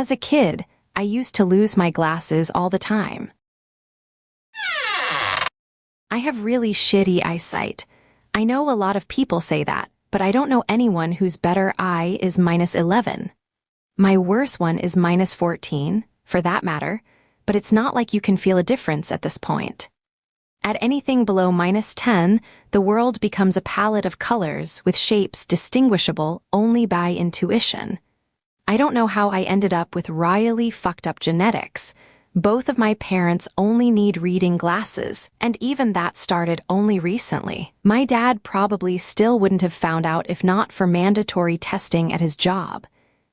As a kid, I used to lose my glasses all the time. I have really shitty eyesight. I know a lot of people say that, but I don't know anyone whose better eye is -11. My worst one is -14, for that matter, but it's not like you can feel a difference at this point. At anything below -10, the world becomes a palette of colors with shapes distinguishable only by intuition. I don't know how I ended up with royally fucked up genetics. Both of my parents only need reading glasses, and even that started only recently. My dad probably still wouldn't have found out if not for mandatory testing at his job.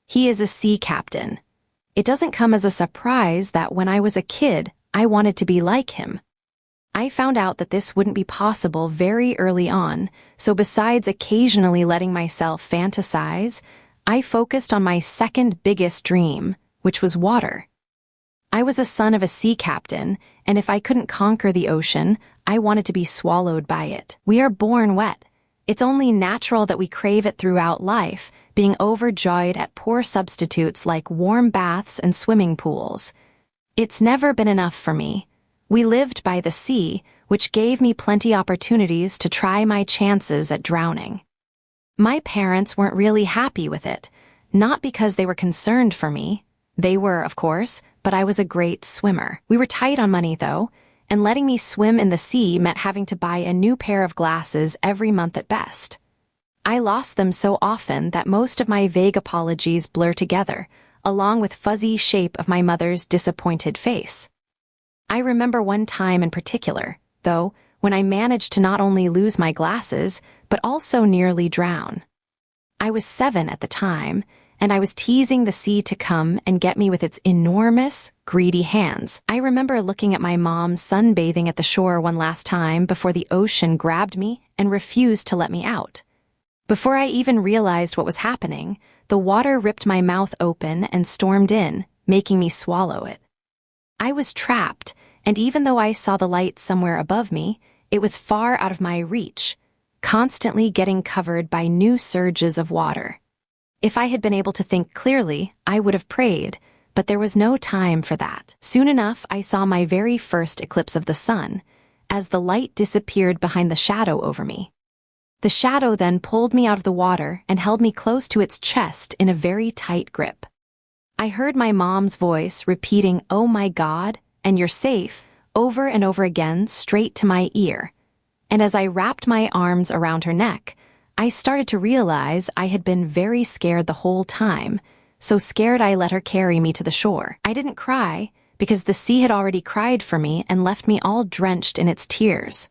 He is a sea captain. It doesn't come as a surprise that when I was a kid, I wanted to be like him. I found out that this wouldn't be possible very early on, so besides occasionally letting myself fantasize, I focused on my second biggest dream, which was water. I was a son of a sea captain, and if I couldn't conquer the ocean, I wanted to be swallowed by it. We are born wet. It's only natural that we crave it throughout life, being overjoyed at poor substitutes like warm baths and swimming pools. It's never been enough for me. We lived by the sea, which gave me plenty opportunities to try my chances at drowning. My parents weren't really happy with it, not because they were concerned for me. They were, of course, but I was a great swimmer. We were tight on money, though, and letting me swim in the sea meant having to buy a new pair of glasses every month at best. I lost them so often that most of my vague apologies blur together, along with fuzzy shape of my mother's disappointed face. I remember one time in particular, though, when I managed to not only lose my glasses, but also nearly drown. I was 7 at the time, and I was teasing the sea to come and get me with its enormous, greedy hands. I remember looking at my mom sunbathing at the shore one last time before the ocean grabbed me and refused to let me out. Before I even realized what was happening, the water ripped my mouth open and stormed in, making me swallow it. I was trapped, and even though I saw the light somewhere above me, it was far out of my reach, constantly getting covered by new surges of water. If I had been able to think clearly, I would have prayed, but there was no time for that. Soon enough, I saw my very first eclipse of the sun, as the light disappeared behind the shadow over me. The shadow then pulled me out of the water and held me close to its chest in a very tight grip. I heard my mom's voice repeating, "Oh my God," and "You're safe," over and over again straight to my ear. And as I wrapped my arms around her neck, I started to realize I had been very scared the whole time, so scared I let her carry me to the shore. I didn't cry, because the sea had already cried for me and left me all drenched in its tears.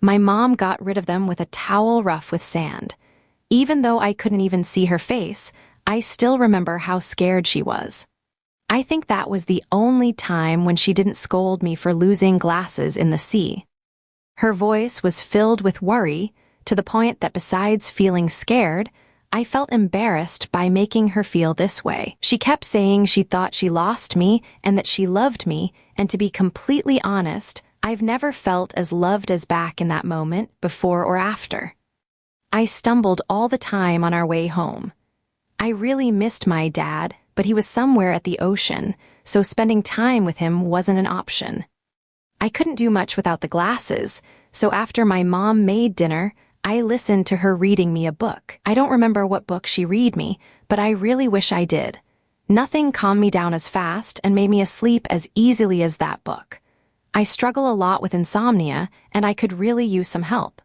My mom got rid of them with a towel rough with sand. Even though I couldn't even see her face, I still remember how scared she was. I think that was the only time when she didn't scold me for losing glasses in the sea. Her voice was filled with worry, to the point that besides feeling scared, I felt embarrassed by making her feel this way. She kept saying she thought she lost me and that she loved me, and to be completely honest, I've never felt as loved as back in that moment, before or after. I stumbled all the time on our way home. I really missed my dad, but he was somewhere at the ocean, so spending time with him wasn't an option. I couldn't do much without the glasses, so after my mom made dinner, I listened to her reading me a book. I don't remember what book she read me, but I really wish I did. Nothing calmed me down as fast and made me asleep as easily as that book. I struggle a lot with insomnia, and I could really use some help.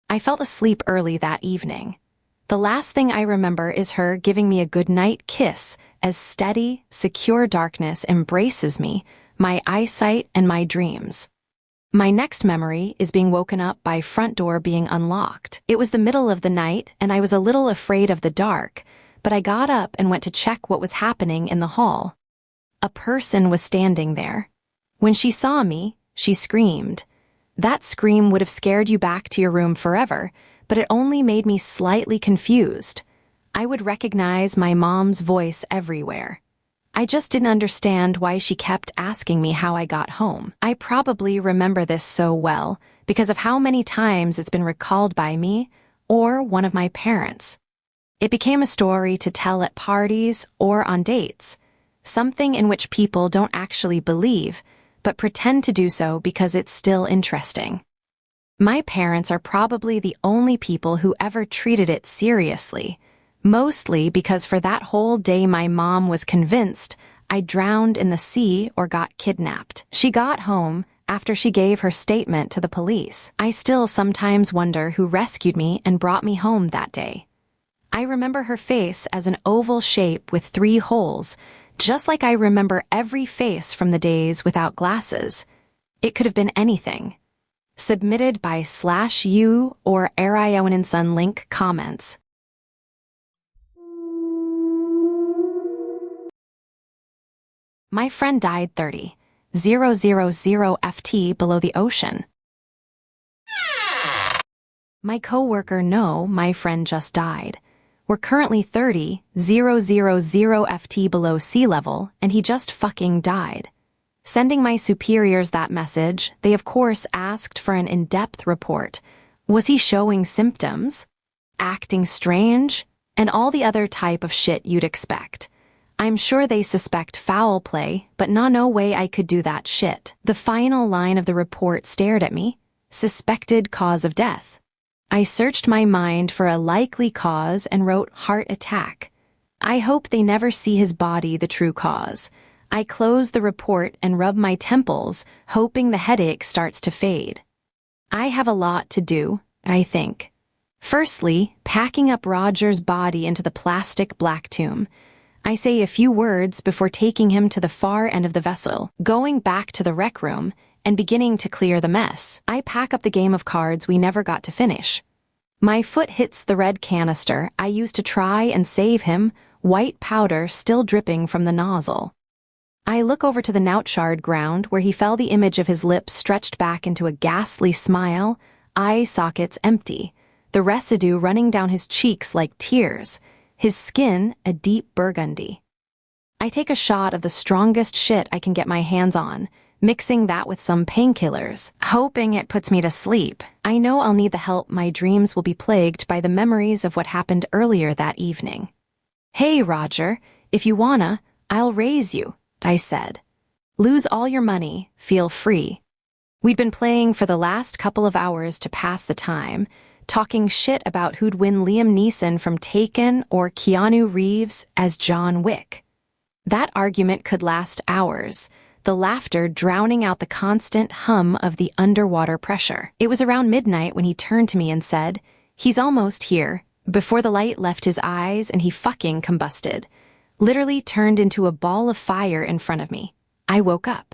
I fell asleep early that evening. The last thing I remember is her giving me a goodnight kiss as steady, secure darkness embraces me, my eyesight, and my dreams. My next memory is being woken up by front door being unlocked. It was the middle of the night, and I was a little afraid of the dark, but I got up and went to check what was happening in the hall. A person was standing there. When she saw me, she screamed. That scream would have scared you back to your room forever, but it only made me slightly confused. I would recognize my mom's voice everywhere. I just didn't understand why she kept asking me how I got home. I probably remember this so well because of how many times it's been recalled by me or one of my parents. It became a story to tell at parties or on dates. something in which people don't actually believe, but pretend to do so because it's still interesting. My parents are probably the only people who ever treated it seriously, mostly because for that whole day my mom was convinced I drowned in the sea or got kidnapped. She got home after she gave her statement to the police. I still sometimes wonder who rescued me and brought me home that day. I remember her face as an oval shape with 3 holes, just like I remember every face from the days without glasses. It could have been anything. Submitted by /U or Arionen link comments. My friend died 30,000 ft below the ocean. My coworker no, my friend just died. We're currently 30,000 ft below sea level, and he just fucking died. Sending my superiors that message, they of course asked for an in-depth report. Was he showing symptoms? Acting strange? And all the other type of shit you'd expect. I'm sure they suspect foul play, but no way I could do that shit. The final line of the report stared at me. Suspected cause of death. I searched my mind for a likely cause and wrote heart attack. I hope they never see his body the true cause. I close the report and rub my temples, hoping the headache starts to fade. I have a lot to do, I think. Firstly, packing up Roger's body into the plastic black tomb. I say a few words before taking him to the far end of the vessel, going back to the rec room, and beginning to clear the mess. I pack up the game of cards we never got to finish. My foot hits the red canister I used to try and save him, white powder still dripping from the nozzle. I look over to the Nautchard ground where he fell, the image of his lips stretched back into a ghastly smile, eye sockets empty, the residue running down his cheeks like tears, his skin a deep burgundy. I take a shot of the strongest shit I can get my hands on, mixing that with some painkillers, hoping it puts me to sleep. I know I'll need the help. My dreams will be plagued by the memories of what happened earlier that evening. Hey, Roger, if you wanna, I'll raise you, I said. Lose all your money, feel free. We'd been playing for the last couple of hours to pass the time, talking shit about who'd win Liam Neeson from Taken or Keanu Reeves as John Wick. That argument could last hours, the laughter drowning out the constant hum of the underwater pressure. It was around midnight when he turned to me and said, "He's almost here," before the light left his eyes and he fucking combusted. Literally turned into a ball of fire in front of me. I woke up.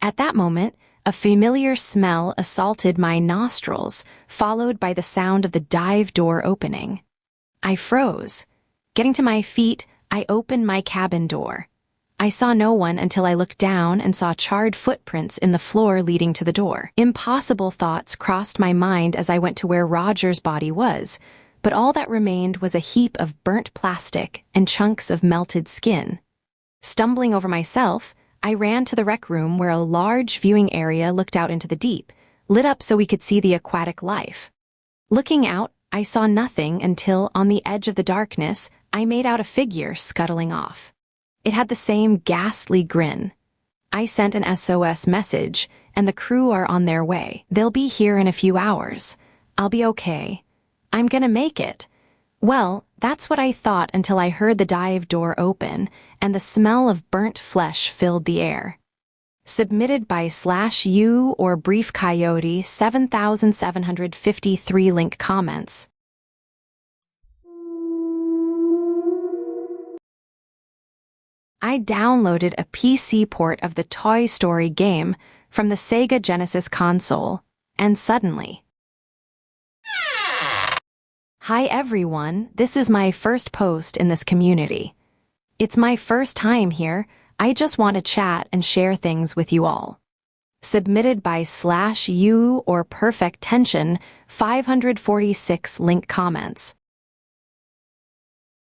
At that moment, a familiar smell assaulted my nostrils, followed by the sound of the dive door opening. I froze. Getting to my feet, I opened my cabin door. I saw no one until I looked down and saw charred footprints in the floor leading to the door. Impossible thoughts crossed my mind as I went to where Roger's body was, but all that remained was a heap of burnt plastic and chunks of melted skin. Stumbling over myself, I ran to the rec room where a large viewing area looked out into the deep, lit up so we could see the aquatic life. Looking out, I saw nothing until, on the edge of the darkness, I made out a figure scuttling off. It had the same ghastly grin. I sent an SOS message, and the crew are on their way. They'll be here in a few hours. I'll be okay. I'm gonna make it. Well, that's what I thought until I heard the dive door open, and the smell of burnt flesh filled the air. Submitted by /U or Brief Coyote 7753 link comments. I downloaded a PC port of the Toy Story game from the Sega Genesis console, and suddenly... Hi everyone, this is my first post in this community. It's my first time here. I just want to chat and share things with you all. Submitted by /U or Perfect Tension 546 link comments.